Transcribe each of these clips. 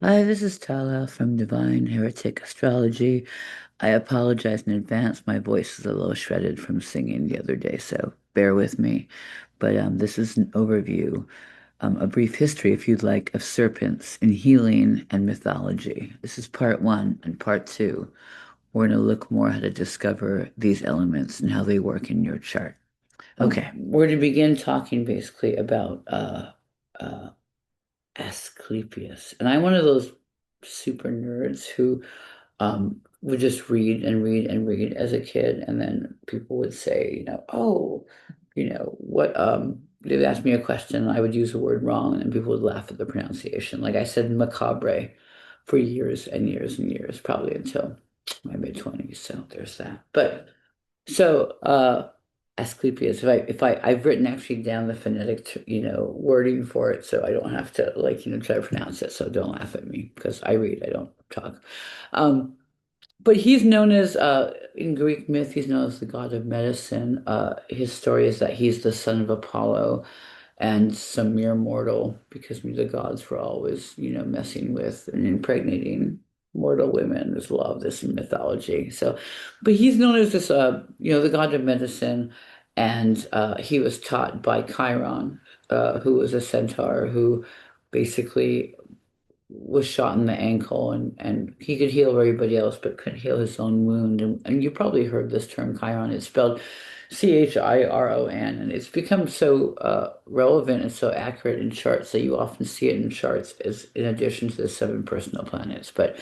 Hi, this is Tala from Divine Heretic Astrology. I apologize in advance. My voice is a little shredded from singing the other day, so bear with me. But this is an overview, a brief history, if you'd like, of serpents in healing and mythology. This is part one, and part two, we're going to look more how to discover these elements and how they work in your chart. Okay, we're to begin talking basically about uh, Asclepius. And I'm one of those super nerds who would just read and read and read as a kid. And then people would say, oh, what, they'd ask me a question, and I would use a word wrong, and people would laugh at the pronunciation. Like I said macabre for years and years and years, probably until my mid-20s. So there's that. But so, Asclepius, I've written actually down the phonetic, wording for it, so I don't have to like, try to pronounce it. So don't laugh at me because I read, I don't talk. Um, but he's known as, in Greek myth, he's known as the god of medicine. His story is that he's the son of Apollo and some mere mortal, because the gods were always, messing with and impregnating mortal women. There's a lot of this in mythology. So, but he's known as this, the god of medicine, and he was taught by Chiron, who was a centaur who basically was shot in the ankle, and he could heal everybody else but couldn't heal his own wound. And you probably heard this term Chiron. It's spelled Chiron, and it's become so relevant and so accurate in charts that you often see it in charts as in addition to the seven personal planets. But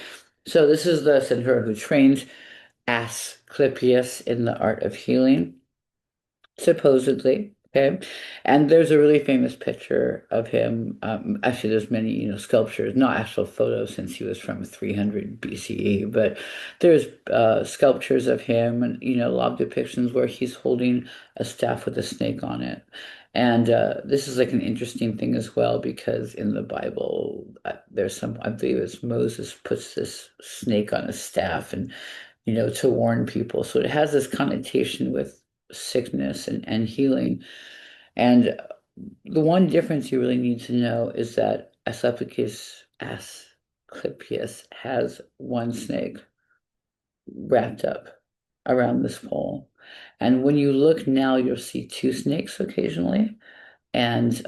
so this is the centaur who trained Asclepius in the art of healing, supposedly. Okay. And there's a really famous picture of him. Actually, there's many, sculptures, not actual photos since he was from 300 BCE, but there's sculptures of him and, a lot of depictions where he's holding a staff with a snake on it. And this is like an interesting thing as well, because in the Bible, there's some, I believe it's Moses puts this snake on a staff and, to warn people. So it has this connotation with sickness and healing. And the one difference you really need to know is that Asclepius has one snake wrapped up around this pole. And when you look now, you'll see two snakes occasionally. And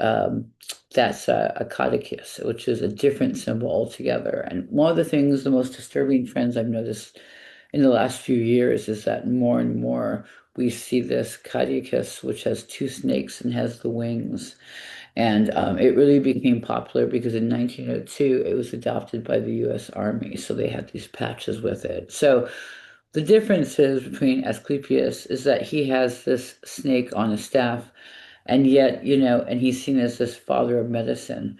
that's a caduceus, which is a different symbol altogether. And one of the things, the most disturbing trends I've noticed in the last few years is that more and more we see this caduceus, which has two snakes and has the wings. And it really became popular because in 1902 it was adopted by the US Army. So they had these patches with it. So the difference is between Asclepius is that he has this snake on a staff, and yet, and he's seen as this father of medicine.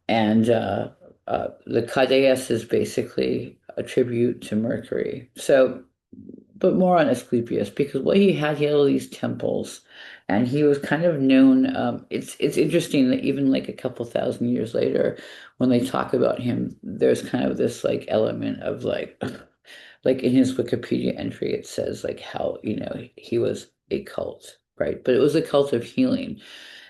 And the Cadeus is basically a tribute to Mercury. So, but more on Asclepius, because what he had all these temples, and he was kind of known. It's interesting that even like a couple thousand years later, when they talk about him, there's kind of this like element of like, like in his Wikipedia entry, it says like how, he was a cult, right? But it was a cult of healing.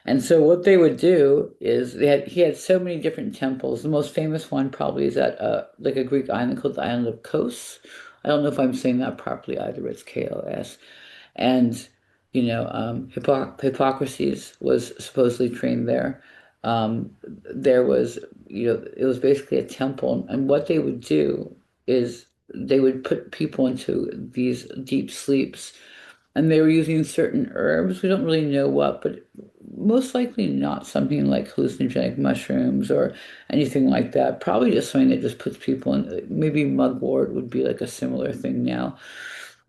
And so what they would do is he had so many different temples. The most famous one probably is at like a Greek island called the island of Kos. I don't know if I'm saying that properly either. It's Kos. And Hippocrates was supposedly trained there. There was, it was basically a temple, and what they would do is they would put people into these deep sleeps, and they were using certain herbs. We don't really know what, but most likely not something like hallucinogenic mushrooms or anything like that. Probably just something that just puts people in, maybe mugwort would be like a similar thing now.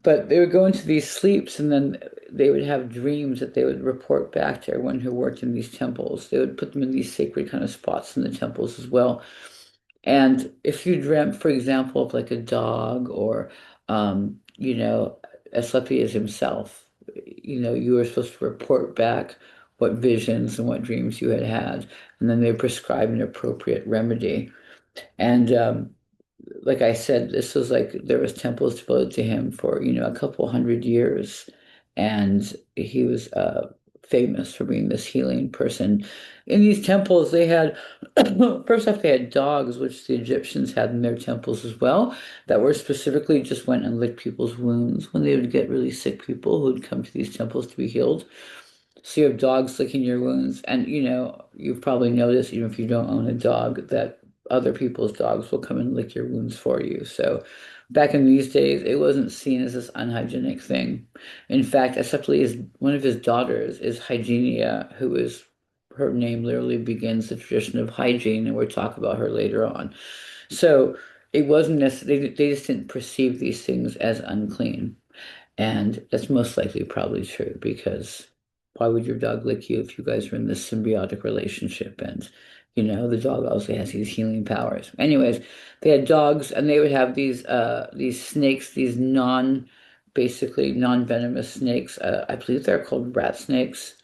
But they would go into these sleeps, and then they would have dreams that they would report back to everyone who worked in these temples. They would put them in these sacred kind of spots in the temples as well. And if you dreamt, for example, of like a dog or, Asclepius himself, you were supposed to report back what visions and what dreams you had had, and then they prescribe an appropriate remedy. And like I said, this was like there was temples devoted to him for, a couple hundred years, and he was famous for being this healing person. In these temples, they had, first off, they had dogs, which the Egyptians had in their temples as well, that were specifically just went and licked people's wounds when they would get really sick people who would come to these temples to be healed. So you have dogs licking your wounds, and you've probably noticed, even if you don't own a dog, that other people's dogs will come and lick your wounds for you. So back in these days, it wasn't seen as this unhygienic thing. In fact, actually, one of his daughters is Hygienia, who is her name literally begins the tradition of hygiene, and we'll talk about her later on. So it wasn't necessarily, they just didn't perceive these things as unclean. And that's most likely probably true because why would your dog lick you if you guys are in this symbiotic relationship? And, the dog also has these healing powers. Anyways, they had dogs and they would have these snakes, these basically non-venomous snakes. I believe they're called rat snakes,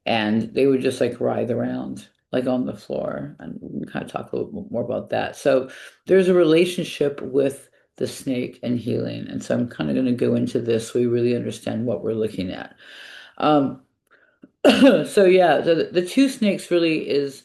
and they would just like writhe around like on the floor, and we can kind of talk a little more about that. So there's a relationship with the snake and healing, and so I'm kind of going to go into this so we really understand what we're looking at. um so yeah, the two snakes really is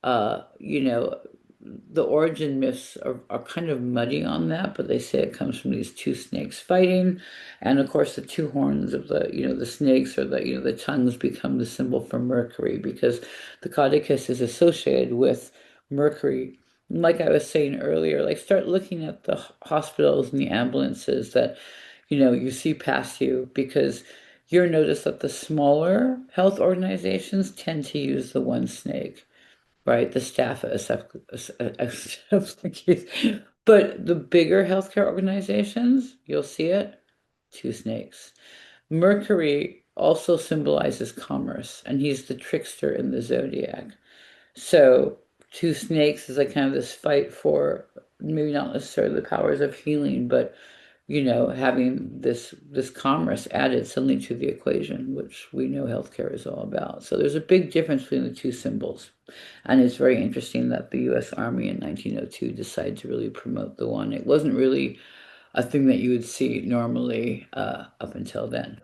uh, you know, the origin myths are kind of muddy on that, but they say it comes from these two snakes fighting. And of course, the two horns of the snakes or the tongues become the symbol for Mercury because the caduceus is associated with Mercury. And like I was saying earlier, like start looking at the hospitals and the ambulances that, you see past you because you'll notice that the smaller health organizations tend to use the one snake, right? The staff at but the bigger healthcare organizations, you'll see it, two snakes. Mercury also symbolizes commerce, and he's the trickster in the Zodiac. So two snakes is like kind of this fight for maybe not necessarily the powers of healing, but having this commerce added suddenly to the equation, which we know healthcare is all about. So there's a big difference between the two symbols. And it's very interesting that the US Army in 1902 decided to really promote the one. It wasn't really a thing that you would see normally up until then.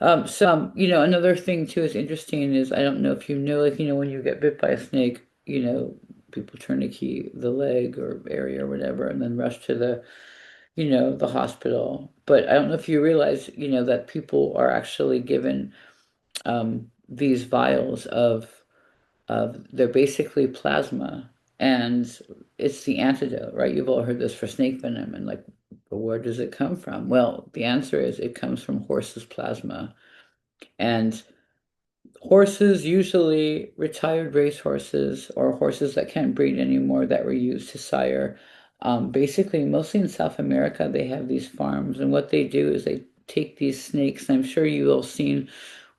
Another thing too is interesting is I don't know if you know, like, when you get bit by a snake, people tourniquet the leg or area or whatever and then rush to the hospital. But I don't know if you realize, that people are actually given these vials of they're basically plasma, and it's the antidote, right? You've all heard this for snake venom, and like, but where does it come from? Well, the answer is it comes from horses' plasma. And horses, usually retired race horses or horses that can't breed anymore that were used to sire. Basically, mostly in South America, they have these farms, and what they do is they take these snakes. And I'm sure you all seen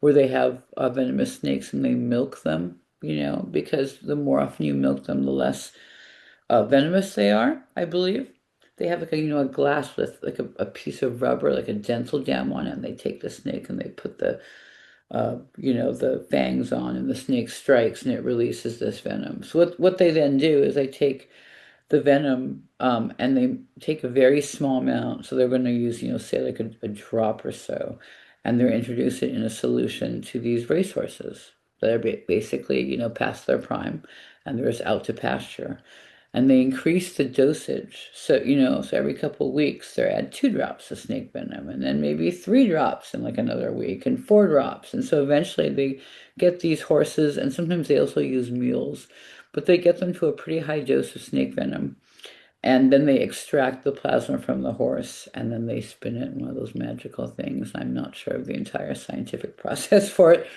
where they have venomous snakes and they milk them, because the more often you milk them, the less venomous they are, I believe. They have like a glass with like a piece of rubber, like a dental dam on it, and they take the snake and they put the fangs on, and the snake strikes and it releases this venom. So what they then do is they take the venom and they take a very small amount. So they're going to use, say like a drop or so, and they're introduce it in a solution to these racehorses that are basically, past their prime and they're just out to pasture. And they increase the dosage. So every couple of weeks they add 2 drops of snake venom, and then maybe 3 drops in like another week, and 4 drops. And so eventually they get these horses, and sometimes they also use mules, but they get them to a pretty high dose of snake venom. And then they extract the plasma from the horse, and then they spin it in one of those magical things. I'm not sure of the entire scientific process for it,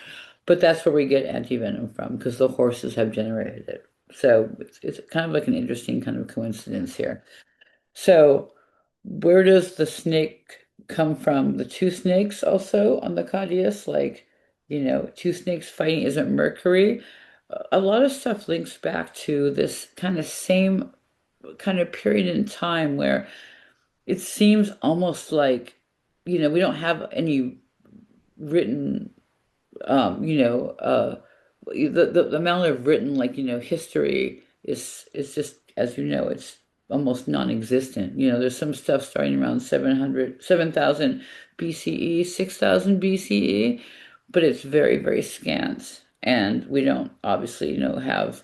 but that's where we get anti-venom from, because the horses have generated it. So it's kind of like an interesting kind of coincidence here. So where does the snake come from? The two snakes also on the Cadius, like, two snakes fighting isn't Mercury. A lot of stuff links back to this kind of same kind of period in time where it seems almost like, we don't have any written you know, the amount of written like history is just, as it's almost non-existent. There's some stuff starting around 7,000 BCE, 6,000 BCE, but it's very, very scant. And we don't obviously, have,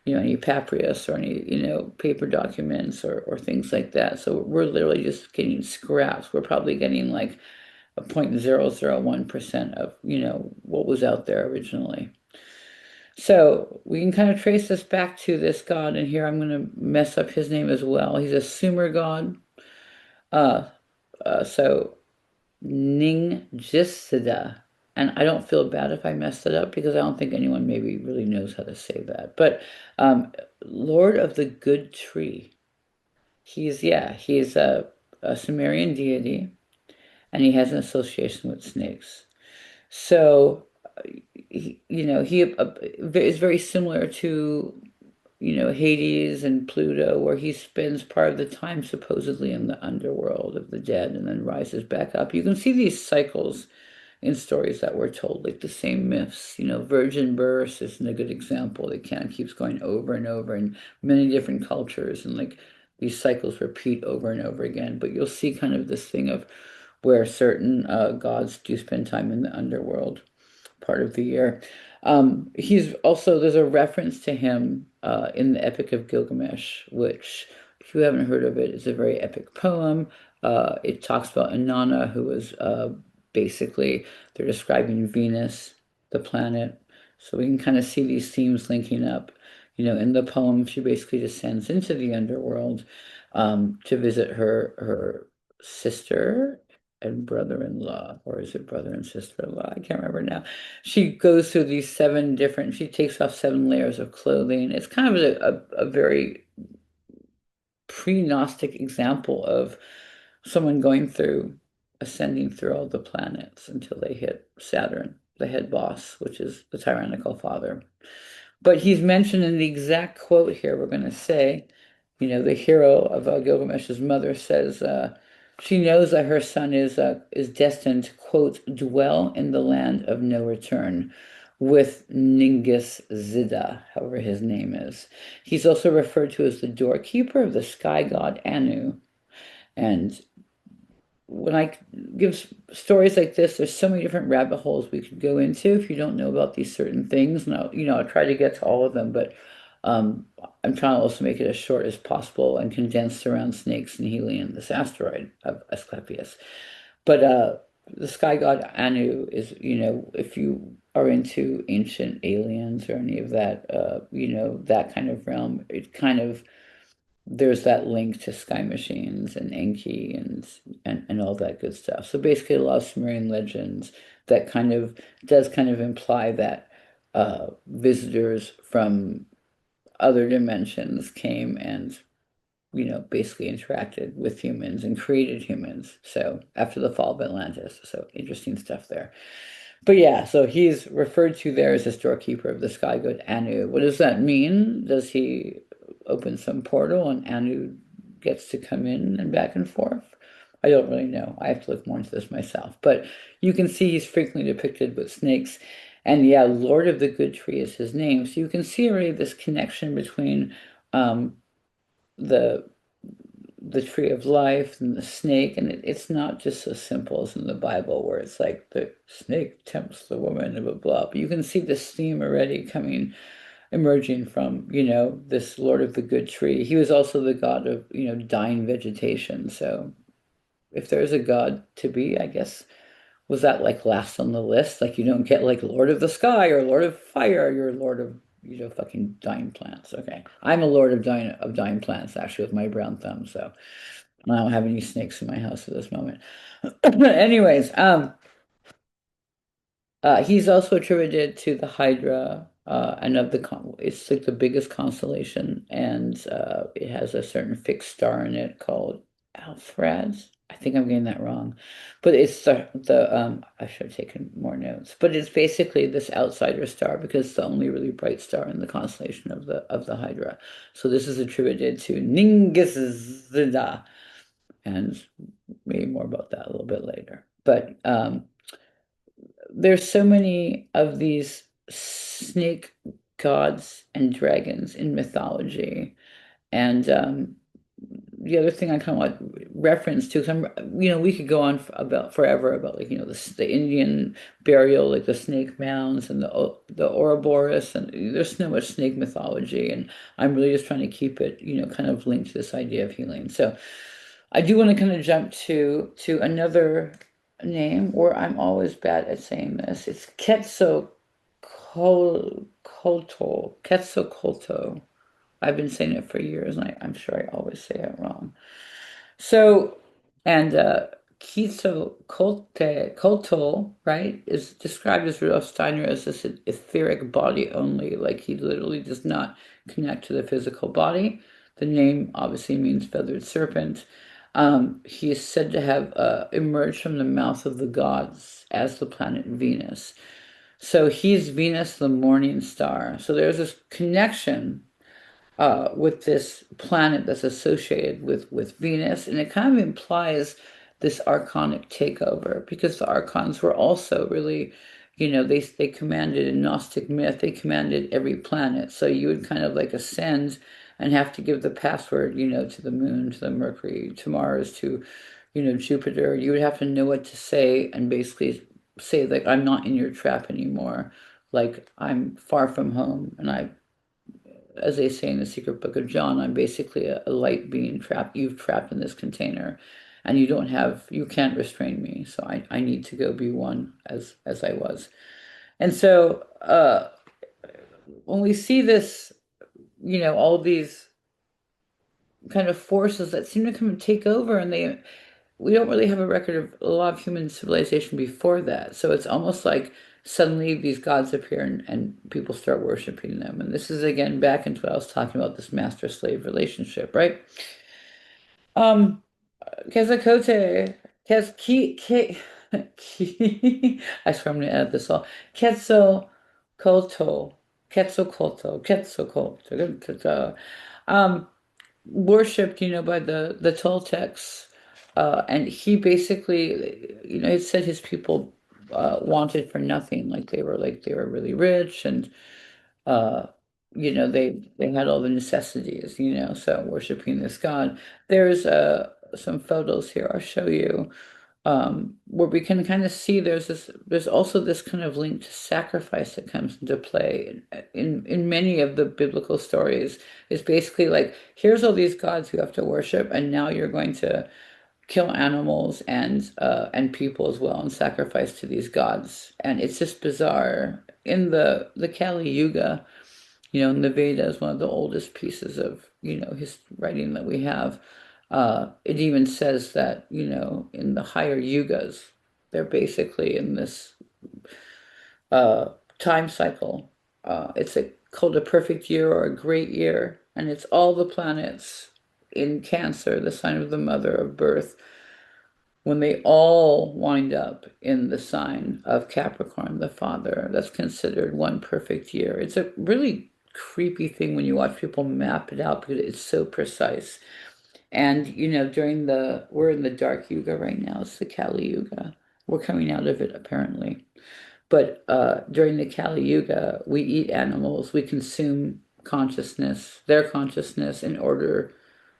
any papyrus or any, paper documents or things like that. So we're literally just getting scraps. We're probably getting like a 0.001% of, what was out there originally. So we can kind of trace this back to this god, and here I'm going to mess up his name as well. He's a Sumer god. Uh, so Ningisida. And I don't feel bad if I messed it up because I don't think anyone maybe really knows how to say that. But um, Lord of the Good Tree. He's a Sumerian deity, and he has an association with snakes. So, he is very similar to, Hades and Pluto, where he spends part of the time supposedly in the underworld of the dead and then rises back up. You can see these cycles in stories that we're told, like the same myths. Virgin birth isn't a good example. It kind of keeps going over and over in many different cultures, and like these cycles repeat over and over again. But you'll see kind of this thing of where certain gods do spend time in the underworld part of the year. He's also, there's a reference to him in the Epic of Gilgamesh, which, if you haven't heard of it, is a very epic poem. It talks about Inanna, who was basically, they're describing Venus, the planet. So we can kind of see these themes linking up. In the poem, she basically descends into the underworld to visit her sister and brother-in-law, or is it brother and sister-in-law? I can't remember now. She goes through these she takes off 7 layers of clothing. It's kind of a very pre-Gnostic example of someone going through, ascending through all the planets until they hit Saturn, the head boss, which is the tyrannical father. But he's mentioned in the exact quote here, we're going to say, the hero of Gilgamesh's mother says she knows that her son is destined to, quote, dwell in the land of no return with Ningus Zida, however his name is. He's also referred to as the doorkeeper of the sky god Anu. And when I give stories like this, there's so many different rabbit holes we could go into if you don't know about these certain things. And I'll try to get to all of them, but um, I'm trying to also make it as short as possible and condensed around snakes and helium, this asteroid of Asclepius. But the sky god Anu is, if you are into ancient aliens or any of that, that kind of realm, it kind of there's that link to Sky Machines and Enki and all that good stuff. So basically, a lot of Sumerian legends that kind of does kind of imply that visitors from other dimensions came and basically interacted with humans and created humans. So after the fall of Atlantis, so interesting stuff there. But yeah, so he's referred to there as the storekeeper of the sky god Anu. What does that mean? Does he open some portal and Anu gets to come in and back and forth? I don't really know. I have to look more into this myself. But you can see he's frequently depicted with snakes. And yeah, Lord of the Good Tree is his name. So you can see already this connection between um, the the tree of life and the snake, and it's not just so simple as in the Bible where it's like the snake tempts the woman and blah blah. But you can see this theme already emerging from, this Lord of the Good Tree. He was also the god of, dying vegetation. So if there's a god to be, I guess, was that like last on the list? Like you don't get like Lord of the Sky or Lord of Fire, you're Lord of, fucking dying plants. Okay. I'm a Lord of dying plants actually with my brown thumb, so I don't have any snakes in my house at this moment. Anyways, he's also attributed to the Hydra, and it's like the biggest constellation, and it has a certain fixed star in it called Alpheratz. I think I'm getting that wrong, but it's the I should have taken more notes. But it's basically this outsider star because it's the only really bright star in the constellation of the Hydra. So this is attributed to Ningisida, and maybe more about that a little bit later. But there's so many of these snake gods and dragons in mythology, and the other thing I kind of want reference to, because we could go on about forever about like, the Indian burial, like the snake mounds and the Ouroboros, and there's so much snake mythology, and I'm really just trying to keep it, kind of linked to this idea of healing. So I do want to kind of jump to another name where I'm always bad at saying this. It's Quetzalcoatl. I've been saying it for years, and I'm sure I always say it wrong. So, and Quetzalcoatl, right, is described as Rudolf Steiner as this etheric body only, like he literally does not connect to the physical body. The name obviously means feathered serpent. He is said to have emerged from the mouth of the gods as the planet Venus. So he's Venus, the morning star. So there's this connection with this planet that's associated with Venus, and it kind of implies this archonic takeover because the archons were also really, they commanded in Gnostic myth, they commanded every planet. So you would kind of like ascend and have to give the password, to the moon, to the Mercury, to Mars, to, Jupiter. You would have to know what to say and basically say like, I'm not in your trap anymore. Like I'm far from home, and as they say in the secret book of John, I'm basically a light being trapped. You've trapped in this container, and you can't restrain me. So I need to go be one as I was. And so when we see this, all these kind of forces that seem to come and take over, and we don't really have a record of a lot of human civilization before that. So it's almost like suddenly these gods appear and people start worshiping them. And this is again back into what I was talking about, this master-slave relationship, right? Um, Quetzalcoatl, I swear I'm gonna edit this all. Quetzalcoatl, Quetzalcoatl. Um, worshipped, by the Toltecs, and he basically, he said his people wanted for nothing, like they were really rich, and uh, they had all the necessities, so worshiping this god. There's some photos here I'll show you, where we can kind of see there's also this kind of link to sacrifice that comes into play in many of the biblical stories. It's basically like, here's all these gods you have to worship, and now you're going to kill animals and people as well and sacrifice to these gods. And it's just bizarre. In the Kali Yuga, in the Vedas, one of the oldest pieces of, his writing that we have, it even says that, in the higher yugas, they're basically in this uh, time cycle. Called a perfect year or a great year, and it's all the planets in Cancer, the sign of the mother of birth, when they all wind up in the sign of Capricorn, the father. That's considered one perfect year. It's a really creepy thing when you watch people map it out because it's so precise. And we're in the dark yuga right now. It's the Kali Yuga. We're coming out of it apparently. But during the Kali Yuga, we eat animals, we consume consciousness, their consciousness, in order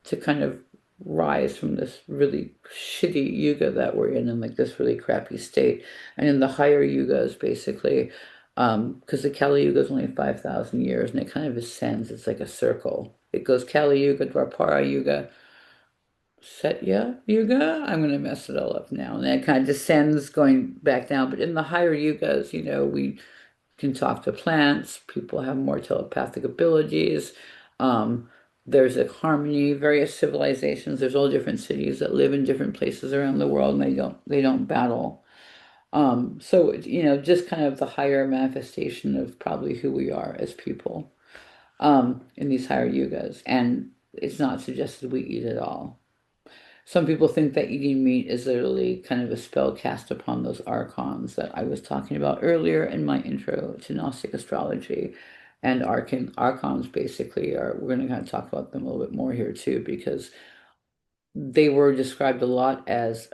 to kind of rise from this really shitty yuga that we're in like this really crappy state. And in the higher yugas, basically, because the Kali Yuga is only 5,000 years and it kind of ascends, it's like a circle. It goes Kali Yuga, Dwapara Yuga, Setya Yuga. I'm going to mess it all up now. And then it kind of descends going back down. But in the higher yugas, we can talk to plants. People have more telepathic abilities. Um, there's a harmony, various civilizations. There's all different cities that live in different places around the world, and they don't battle. So just kind of the higher manifestation of probably who we are as people in these higher yugas. And it's not suggested we eat at all. Some people think that eating meat is literally kind of a spell cast upon those archons that I was talking about earlier in my intro to Gnostic astrology. And archons basically we're going to kind of talk about them a little bit more here too, because they were described a lot as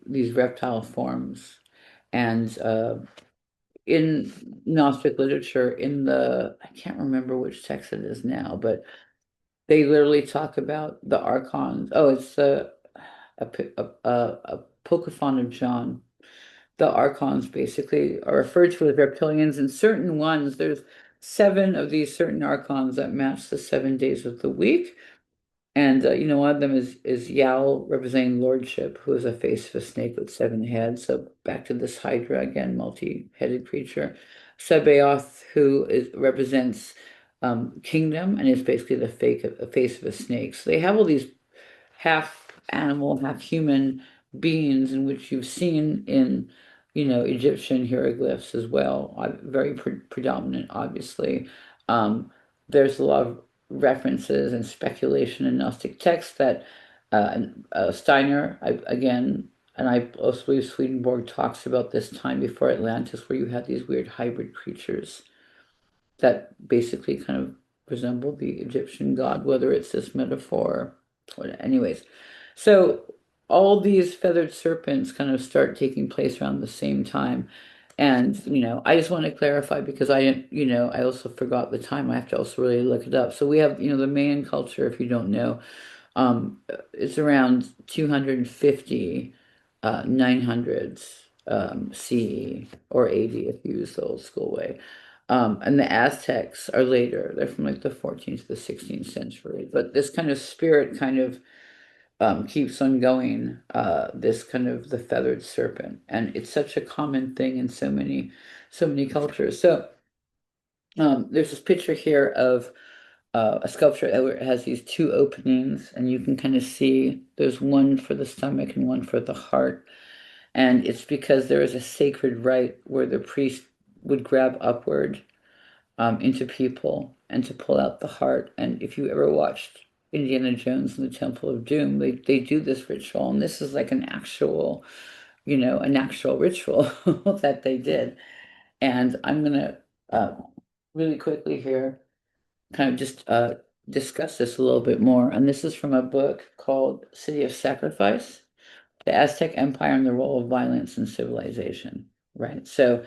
these reptile forms. And in Gnostic literature, I can't remember which text it is now, but They literally talk about the archons. Oh, it's a Pocophon of John. The archons basically are referred to as reptilians, and certain ones, there's seven of these certain archons that match the 7 days of the week. And one of them is Yao, representing lordship, who is a face of a snake with 7 heads. So back to this Hydra again, multi-headed creature. Sabaoth, represents kingdom, and is basically a face of a snake. So they have all these half animal, half human beings, in which you've seen in, Egyptian hieroglyphs as well. Very predominant, obviously. Um, there's a lot of references and speculation in Gnostic texts that Steiner, again, and I also believe Swedenborg talks about this time before Atlantis, where you had these weird hybrid creatures that basically kind of resemble the Egyptian god, whether it's this metaphor. Anyways, so all these feathered serpents kind of start taking place around the same time. And, I just want to clarify because I didn't, I also forgot the time. I have to also really look it up. So we have, the Mayan culture, if you don't know, it's around 250, 900s CE or 80 if you use the old school way. And the Aztecs are later. They're from like the 14th to the 16th century. But this kind of spirit kind of keeps on going, this kind of the feathered serpent. And it's such a common thing in so many cultures. So there's this picture here of a sculpture that has these two openings, and you can kind of see there's one for the stomach and one for the heart. And it's because there is a sacred rite where the priest would grab upward into people and to pull out the heart. And if you ever watched Indiana Jones and the Temple of Doom, they do this ritual, and this is like an actual ritual that they did. And I'm gonna really quickly here kind of just discuss this a little bit more. And this is from a book called City of Sacrifice: The Aztec Empire and the Role of Violence in Civilization. Right. So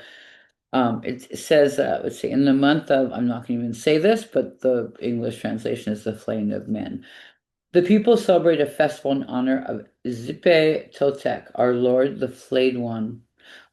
it says, let's see, in the month of, I'm not going to even say this, but the English translation is the flaying of men. The people celebrate a festival in honor of Zipe Totec, our Lord, the Flayed One.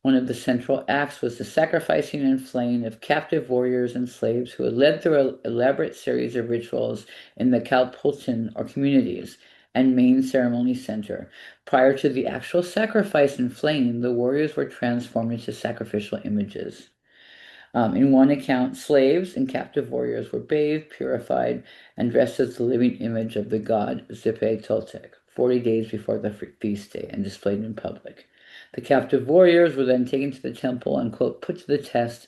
One of the central acts was the sacrificing and flaying of captive warriors and slaves who had led through an elaborate series of rituals in the Kalpultin, or communities, and main ceremony center. Prior to the actual sacrifice and flaying, the warriors were transformed into sacrificial images. In one account, slaves and captive warriors were bathed, purified, and dressed as the living image of the god Zipe Toltec 40 days before the feast day and displayed in public. The captive warriors were then taken to the temple and, quote, put to the test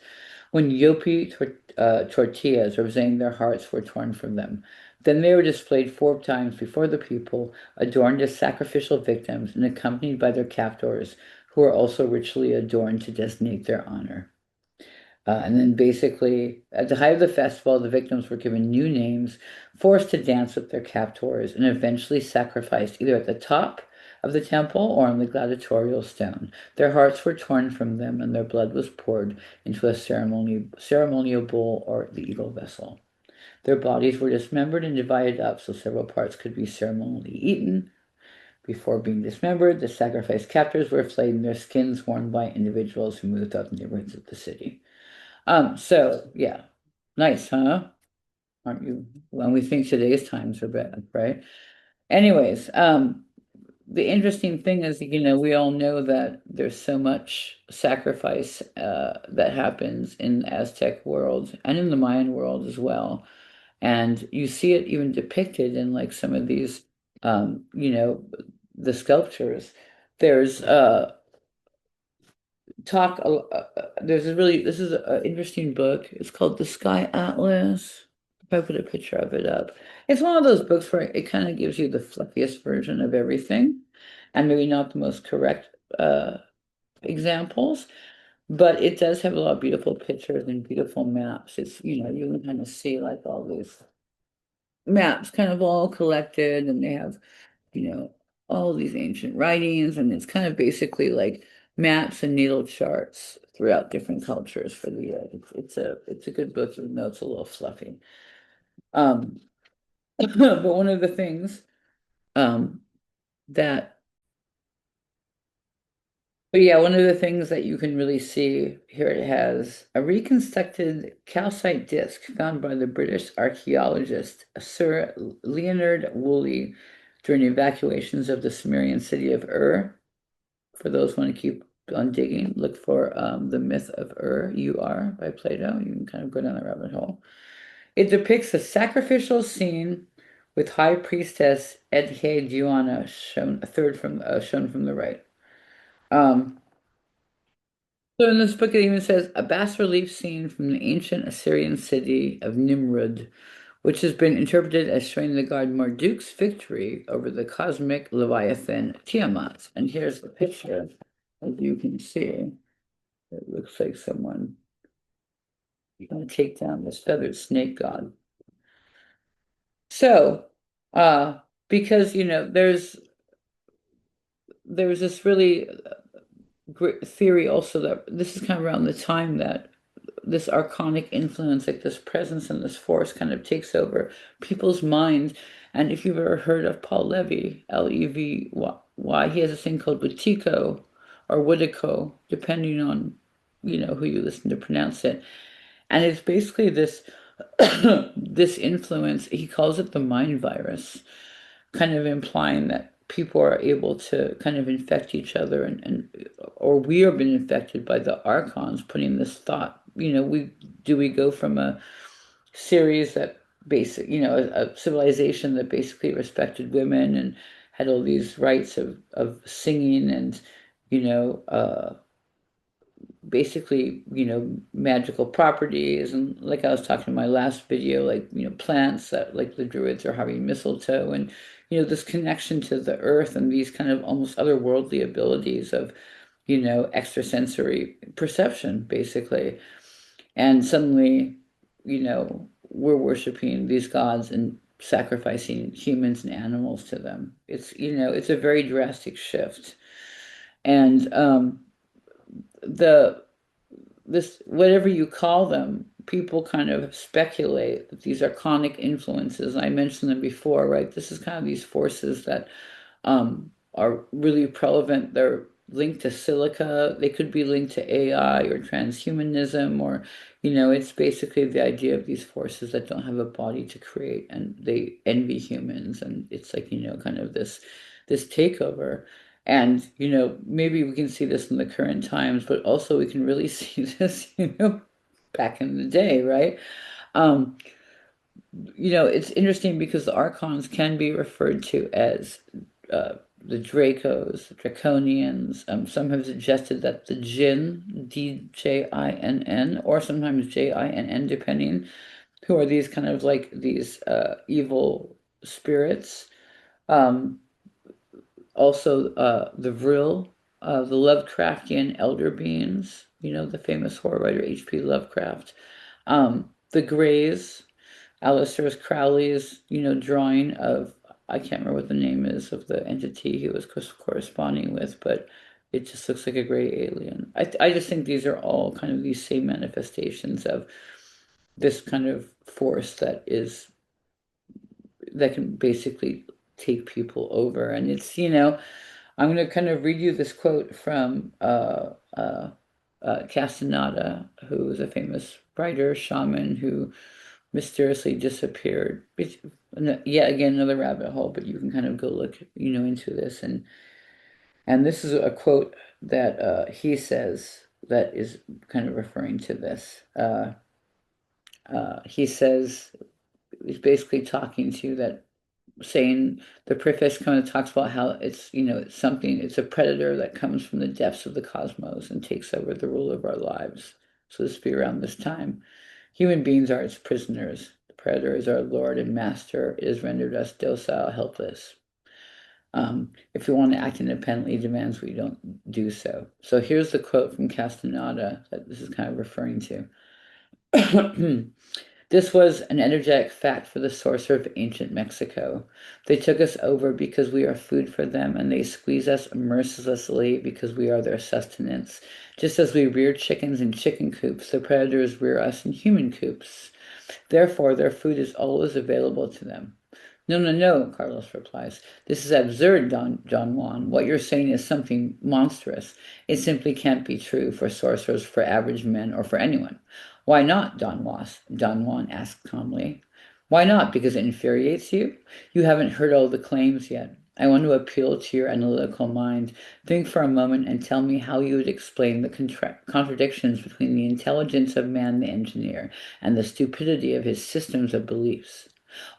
when tortillas, representing their hearts, were torn from them. Then they were displayed 4 times before the people, adorned as sacrificial victims and accompanied by their captors, who were also ritually adorned to designate their honor. And then basically, at the height of the festival, the victims were given new names, forced to dance with their captors, and eventually sacrificed either at the top of the temple or on the gladiatorial stone. Their hearts were torn from them, and their blood was poured into a ceremonial bowl or the eagle vessel. Their bodies were dismembered and divided up so several parts could be ceremonially eaten. Before being dismembered, the sacrificed captors were flayed and their skins worn by individuals who moved out the neighborhoods of the city. So yeah, nice, huh? Aren't you? When we think today's times are bad, right? Anyways, the interesting thing is, we all know that there's so much sacrifice that happens in the Aztec world and in the Mayan world as well. And you see it even depicted in like some of these, the sculptures. There's there's this is an interesting book. It's called The Sky Atlas. If I put a picture of it up, it's one of those books where it kind of gives you the fluffiest version of everything, and maybe not the most correct examples, but it does have a lot of beautiful pictures and beautiful maps. It's, you can kind of see like all these maps kind of all collected, and they have, you know, all these ancient writings, and it's kind of basically like maps and natal charts throughout different cultures for the it's a good book, even though it's a little fluffy. Um, But one of the things um, that, but yeah, one of the things that you can really see here, it has a reconstructed calcite disc found by the British archaeologist Sir Leonard Woolley during evacuations of the Sumerian city of Ur. For those who want to keep on digging, look for The Myth of Ur, U-R, by Plato. You can kind of go down the rabbit hole. It depicts a sacrificial scene with High Priestess Edhe shown a third from shown from the right. Um, so in this book, it even says a bas-relief scene from the ancient Assyrian city of Nimrud, which has been interpreted as showing the god Marduk's victory over the cosmic Leviathan Tiamat. And here's the picture, as you can see. It looks like someone going to take down this feathered snake god. So, because there's this really great theory also that this is kind of around the time that this archonic influence, like this presence and this force, kind of takes over people's minds. And if you've ever heard of Paul Levy, Levy, he has a thing called Wutiko or Woodico, depending on, who you listen to pronounce it. And it's basically this this influence, he calls it the mind virus, kind of implying that people are able to kind of infect each other and or we are being infected by the archons putting this thought, we go from a series that a civilization that basically respected women and had all these rights of singing and you know uh basically, magical properties. And like I was talking in my last video, like, plants that like the Druids are having mistletoe and, this connection to the earth and these kind of almost otherworldly abilities of, extrasensory perception, basically. And suddenly, we're worshiping these gods and sacrificing humans and animals to them. It's a very drastic shift. And the this whatever you call them, people kind of speculate that these archonic influences, I mentioned them before, right? This is kind of these forces that are really prevalent. They're linked to silica. They could be linked to AI or transhumanism, or, it's basically the idea of these forces that don't have a body to create and they envy humans. And it's like, kind of this takeover. And, maybe we can see this in the current times, but also we can really see this, back in the day, right? Um, it's interesting because the archons can be referred to as the Dracos, the Draconians. Some have suggested that the Jinn, D-J-I-N-N, or sometimes J-I-N-N, depending, who are these kind of like these evil spirits. Um, Also, the Vril, the Lovecraftian elder beings, the famous horror writer H.P. Lovecraft. The Greys, Aleister Crowley's, drawing of, I can't remember what the name is of the entity he was corresponding with, but it just looks like a gray alien. I just think these are all kind of these same manifestations of this kind of force that can basically take people over. And it's, I'm going to kind of read you this quote from Castaneda, who is a famous writer, shaman who mysteriously disappeared. Yet again, another rabbit hole, but you can kind of go look, into this. And this is a quote that he says that is kind of referring to this. He says, he's basically talking to that saying the preface kind of talks about how it's, it's a predator that comes from the depths of the cosmos and takes over the rule of our lives. So this would be around this time. Human beings are its prisoners. The predator is our lord and master. It has rendered us docile, helpless. If we want to act independently, demands we don't do so. So here's the quote from Castaneda that this is kind of referring to. This was an energetic fact for the sorcerer of ancient Mexico. They took us over because we are food for them, and they squeeze us mercilessly because we are their sustenance. Just as we rear chickens in chicken coops, the predators rear us in human coops. Therefore, their food is always available to them. No, no, no, Carlos replies. This is absurd, Don Juan. What you're saying is something monstrous. It simply can't be true for sorcerers, for average men, or for anyone. Why not, Don Juan asked calmly. Why not? Because it infuriates you? You haven't heard all the claims yet. I want to appeal to your analytical mind. Think for a moment and tell me how you would explain the contradictions between the intelligence of man the engineer and the stupidity of his systems of beliefs,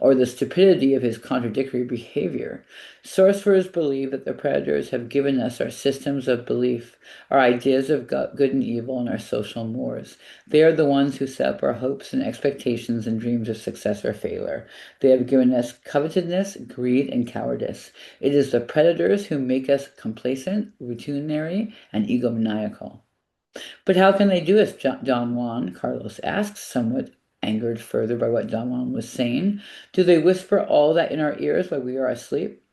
or the stupidity of his contradictory behavior. Sorcerers believe that the predators have given us our systems of belief, our ideas of good and evil, and our social mores. They are the ones who set up our hopes and expectations and dreams of success or failure. They have given us covetousness, greed, and cowardice. It is the predators who make us complacent, routinary, and egomaniacal. But how can they do it, Don Juan? Carlos asked, somewhat angered further by what Don Juan was saying. Do they whisper all that in our ears while we are asleep?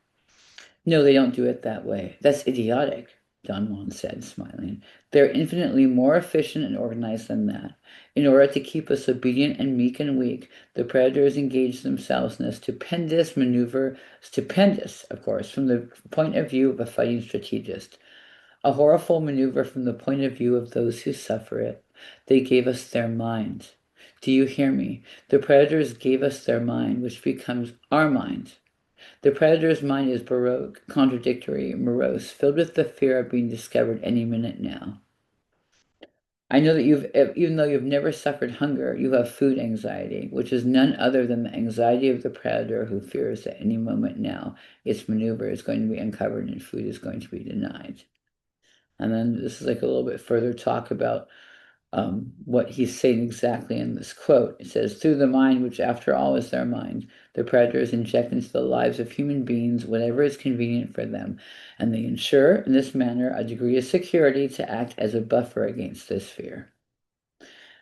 No, they don't do it that way. That's idiotic, Don Juan said, smiling. They're infinitely more efficient and organized than that. In order to keep us obedient and meek and weak, the predators engage themselves in a stupendous maneuver, stupendous, of course, from the point of view of a fighting strategist. A horrible maneuver from the point of view of those who suffer it. They gave us their mind. Do you hear me? The predators gave us their mind, which becomes our mind. The predator's mind is baroque, contradictory, morose, filled with the fear of being discovered any minute now. I know that even though you've never suffered hunger, you have food anxiety, which is none other than the anxiety of the predator who fears that any moment now its maneuver is going to be uncovered and food is going to be denied. And then this is like a little bit further talk about what he's saying exactly in this quote. It says, through the mind, which after all is their mind, the predators inject into the lives of human beings whatever is convenient for them, and they ensure in this manner a degree of security to act as a buffer against this fear.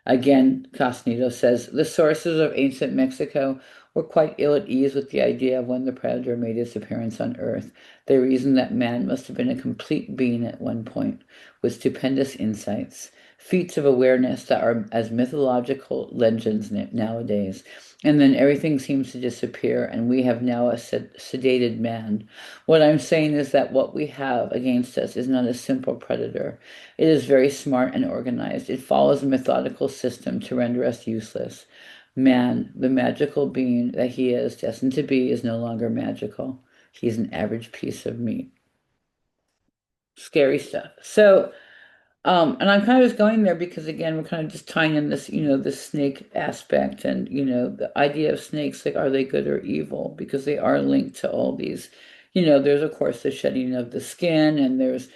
Again, Cosnito says the sources of ancient Mexico were quite ill at ease with the idea of when the predator made its appearance on Earth. They reasoned that man must have been a complete being at one point, with stupendous insights, feats of awareness that are as mythological legends nowadays. And then everything seems to disappear, and we have now a sedated man. What I'm saying is that what we have against us is not a simple predator. It is very smart and organized. It follows a methodical system to render us useless. Man, the magical being that he is destined to be, is no longer magical. He's an average piece of meat. Scary stuff. So, and I'm kind of just going there because again, we're kind of just tying in this, this snake aspect and, the idea of snakes, like, are they good or evil? Because they are linked to all these, there's of course the shedding of the skin, and there's,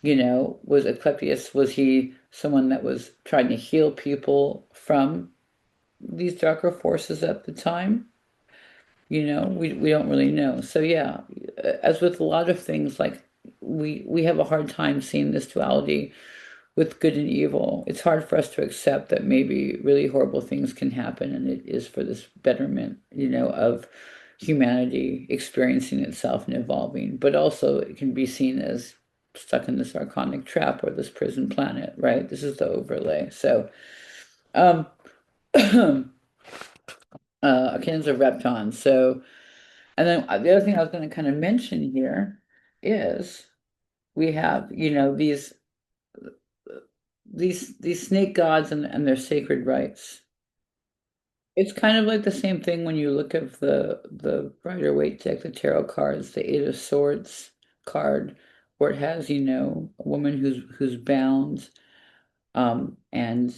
was Asclepius, was he someone that was trying to heal people from these darker forces at the time? We don't really know. So yeah, as with a lot of things, like we have a hard time seeing this duality with good and evil. It's hard for us to accept that maybe really horrible things can happen, and it is for this betterment, of humanity experiencing itself and evolving. But also, it can be seen as stuck in this archonic trap or this prison planet, right? This is the overlay. So, um, Akin's a repton. So, and then the other thing I was going to kind of mention here is we have, these snake gods and their sacred rites. It's kind of like the same thing when you look at the Rider Waite deck, the tarot cards, the Eight of Swords card, where it has, a woman who's bound, and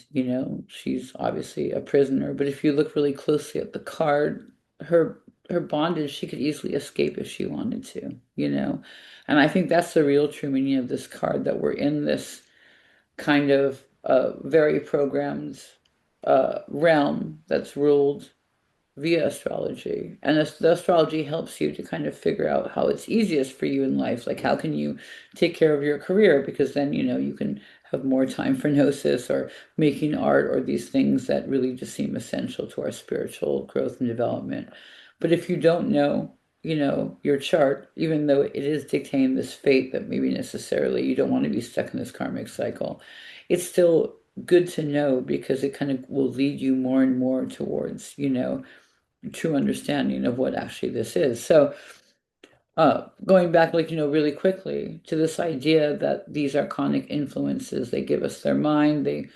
she's obviously a prisoner. But if you look really closely at the card, her bondage, she could easily escape if she wanted to. And I think that's the real true meaning of this card, that we're in this kind of very programmed realm that's ruled via astrology. And the astrology helps you to kind of figure out how it's easiest for you in life. Like, how can you take care of your career? Because then, you can have more time for gnosis or making art or these things that really just seem essential to our spiritual growth and development. But if you don't know, your chart, even though it is dictating this fate that maybe necessarily you don't want to be stuck in this karmic cycle, it's still good to know because it kind of will lead you more and more towards, true understanding of what actually this is. So, going back, like, really quickly to this idea that these archonic influences, they give us their mind, they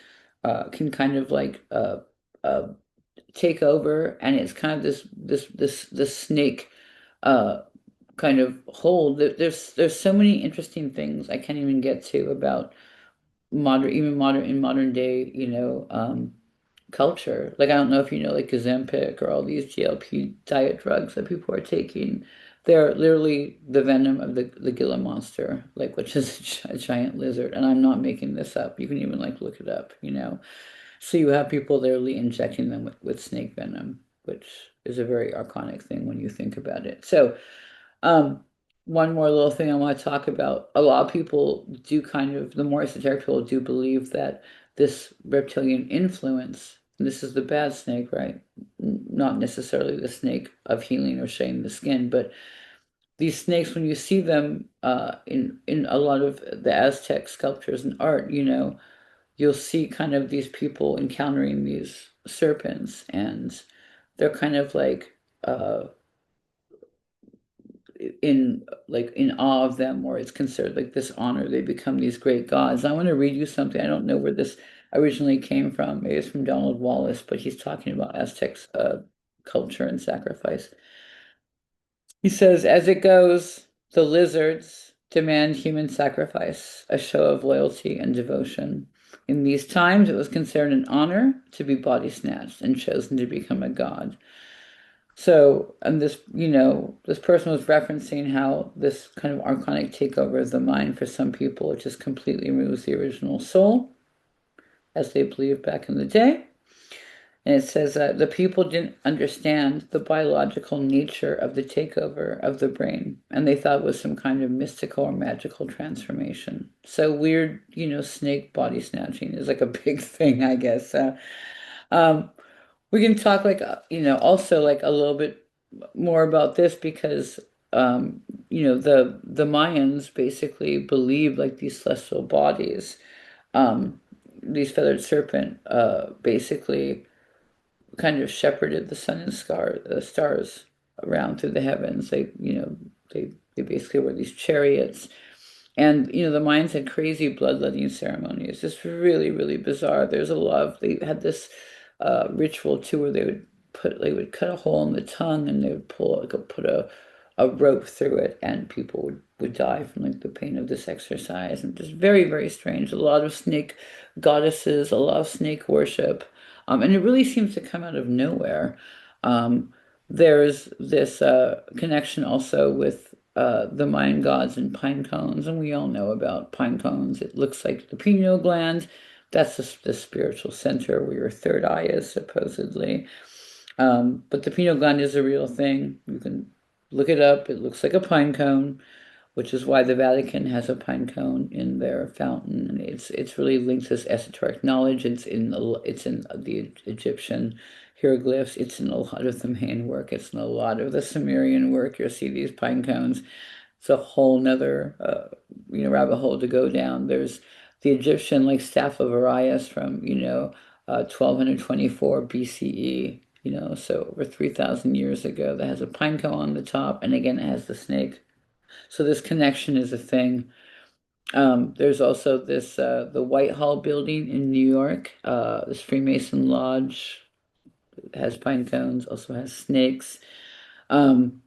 can kind of like uh, take over, and it's kind of this snake uh, kind of hold. There's so many interesting things I can't even get to about modern in modern day, culture. Like, I don't know if you know, like Ozempic or all these GLP diet drugs that people are taking. They're literally the venom of the Gila monster, like, which is a giant lizard. And I'm not making this up. You can even like look it up. So you have people literally injecting them with snake venom, which is a very archonic thing when you think about it. So, um, one more little thing I want to talk about. A lot of people do kind of, the more esoteric people do believe that this reptilian influence, and this is the bad snake, right? Not necessarily the snake of healing or shedding the skin, but these snakes, when you see them in a lot of the Aztec sculptures and art, you'll see kind of these people encountering these serpents, and they're kind of like in awe of them, or it's considered like this honor. They become these great gods. I want to read you something. I don't know where this originally came from. Maybe it's from Donald Wallace, but he's talking about Aztecs culture and sacrifice. He says, as it goes, the lizards demand human sacrifice, a show of loyalty and devotion. In these times, it was considered an honor to be body snatched and chosen to become a god. So, and this person was referencing how this kind of archonic takeover of the mind for some people, it just completely removes the original soul, as they believed back in the day. And it says that the people didn't understand the biological nature of the takeover of the brain, and they thought it was some kind of mystical or magical transformation. So weird, snake body snatching is like a big thing, I guess. Um, we can talk like, also like a little bit more about this because, the Mayans basically believed like these celestial bodies, um, these feathered serpent, basically kind of shepherded the sun and the stars around through the heavens. They basically were these chariots. And the Mayans had crazy bloodletting ceremonies. It's really, really bizarre. There's a lot of they had this ritual too where they would cut a hole in the tongue, and they would put a rope through it, and people would die from like the pain of this exercise. And just very, very strange. A lot of snake goddesses, a lot of snake worship. And it really seems to come out of nowhere. Um, there's this connection also with the Mayan gods and pine cones, and we all know about pine cones. It looks like the pineal gland. That's the spiritual center where your third eye is, supposedly. But the pineal gland is a real thing. You can look it up. It looks like a pine cone, which is why the Vatican has a pine cone in their fountain. And it's really linked to this esoteric knowledge. It's in the Egyptian hieroglyphs. It's in a lot of the Mayan work. It's in a lot of the Sumerian work. You'll see these pine cones. It's a whole nother rabbit hole to go down. There's the Egyptian like staff of Arias from 1224 BCE. So over 3,000 years ago, that has a pine cone on the top, and again, it has the snake. So this connection is a thing. There's also the Whitehall building in New York. This Freemason Lodge has pine cones, also has snakes. Um,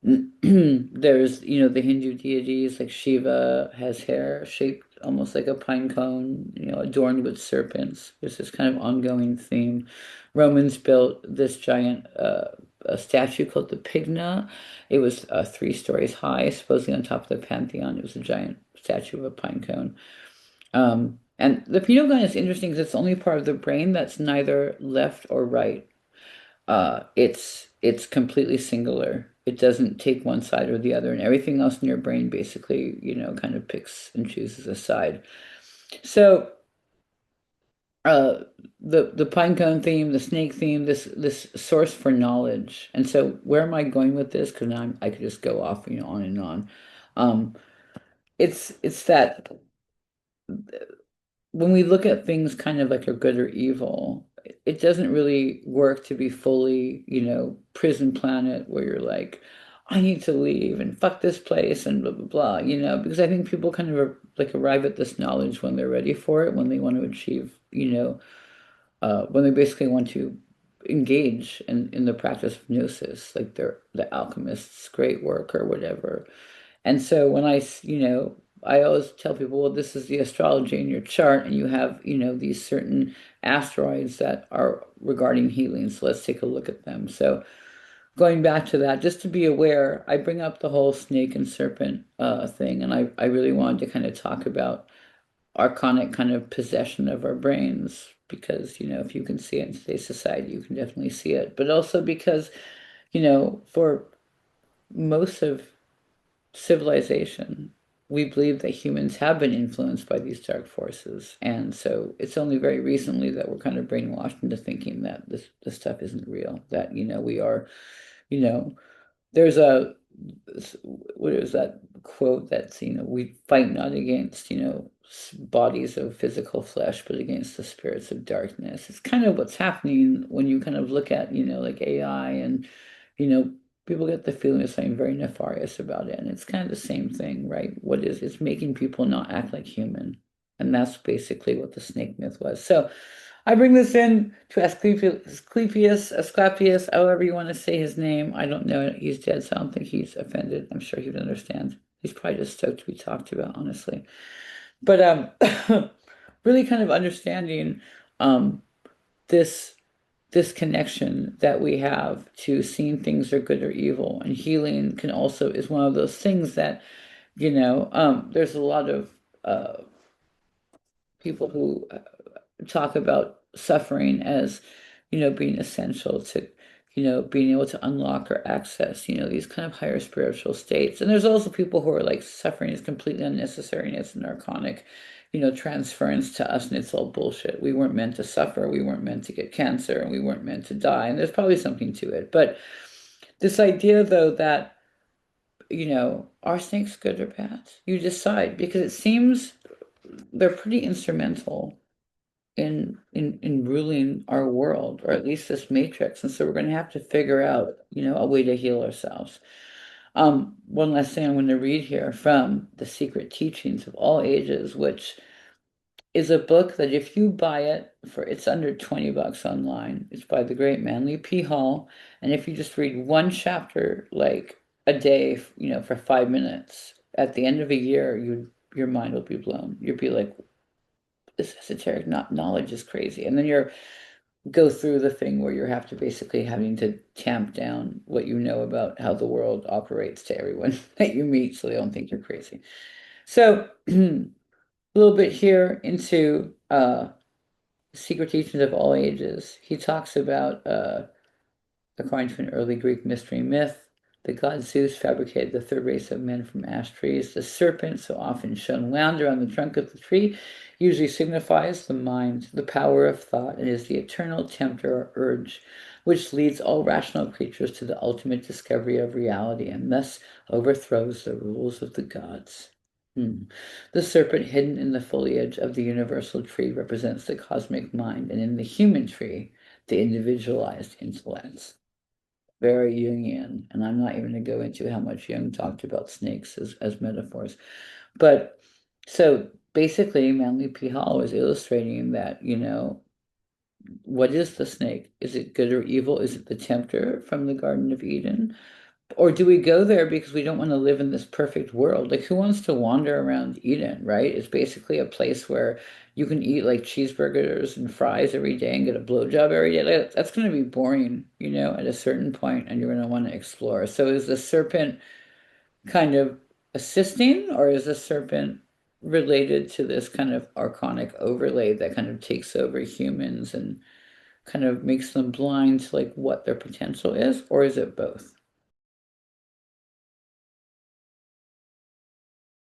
there's, the Hindu deities like Shiva has hair shaped almost like a pine cone, adorned with serpents. There's this kind of ongoing theme. Romans built this giant a statue called the Pygna. It was 3 stories high, supposedly on top of the Pantheon. It was a giant statue of a pine cone. And the pineal gland is interesting because it's the only part of the brain that's neither left or right. It's completely singular. It doesn't take one side or the other, and everything else in your brain basically, kind of picks and chooses a side. So, uh, the pinecone theme, the snake theme, this source for knowledge. And so, where am I going with this? Because now I could just go off, on and on. Um, it's that when we look at things kind of like are good or evil, it doesn't really work to be fully, prison planet where you're like, I need to leave and fuck this place and blah blah blah, because I think people kind of like arrive at this knowledge when they're ready for it, when they want to achieve, when they basically want to engage in the practice of gnosis, like they're the alchemist's great work or whatever. And so when I always tell people, well, this is the astrology in your chart, and you have, these certain asteroids that are regarding healing. So let's take a look at them. So going back to that, just to be aware, I bring up the whole snake and serpent thing, and I really wanted to kind of talk about archonic kind of possession of our brains because, if you can see it in today's society, you can definitely see it. But also because, for most of civilization, we believe that humans have been influenced by these dark forces. And so it's only very recently that we're kind of brainwashed into thinking that this stuff isn't real, that, we are, you know, there's a, what is that quote that's, we fight not against, bodies of physical flesh, but against the spirits of darkness. It's kind of what's happening when you kind of look at, like AI and, you know, people get the feeling of something very nefarious about it. And it's kind of the same thing, right? What is it's making people not act like human. And that's basically what the snake myth was. So I bring this in to Asclepius, however you want to say his name. I don't know. He's dead, so I don't think he's offended. I'm sure he would understand. He's probably just stoked to be talked about, honestly. But really kind of understanding um, this this connection that we have to seeing things are good or evil, and healing can also is one of those things that there's a lot of people who talk about suffering as, being essential to, being able to unlock or access, these kind of higher spiritual states. And there's also people who are like suffering is completely unnecessary and it's an archonic, transference to us and it's all bullshit. We weren't meant to suffer. We weren't meant to get cancer and we weren't meant to die. And there's probably something to it. But this idea though that, are snakes good or bad? You decide because it seems they're pretty instrumental in ruling our world, or at least this matrix. And so we're going to have to figure out, a way to heal ourselves. One last thing I'm going to read here from The Secret Teachings of All Ages, which is a book that if you buy it for, it's under $20 online. It's by the great Manly P. Hall. And if you just read one chapter, like a day, for 5 minutes, at the end of a year, your mind will be blown. You'll be like, this esoteric knowledge is crazy. And then you're go through the thing where you have to basically having to tamp down what you know about how the world operates to everyone that you meet so they don't think you're crazy. So a little bit here into Secret Teachings of All Ages. He talks about according to an early Greek mystery myth, the god Zeus fabricated the third race of men from ash trees. The serpent, so often shown wound around the trunk of the tree, usually signifies the mind, the power of thought, and is the eternal tempter or urge, which leads all rational creatures to the ultimate discovery of reality and thus overthrows the rules of the gods. The serpent hidden in the foliage of the universal tree represents the cosmic mind, and in the human tree, the individualized intellect. Very Jungian, and I'm not even going to go into how much Jung talked about snakes as metaphors. But so basically, Manly P. Hall was illustrating that, what is the snake? Is it good or evil? Is it the tempter from the Garden of Eden? Or do we go there because we don't want to live in this perfect world? Like, who wants to wander around Eden, right? It's basically a place where you can eat like cheeseburgers and fries every day and get a blowjob every day. Like, that's going to be boring, at a certain point, and you're going to want to explore. So, is the serpent kind of assisting, or is the serpent related to this kind of archonic overlay that kind of takes over humans and kind of makes them blind to like what their potential is, or is it both?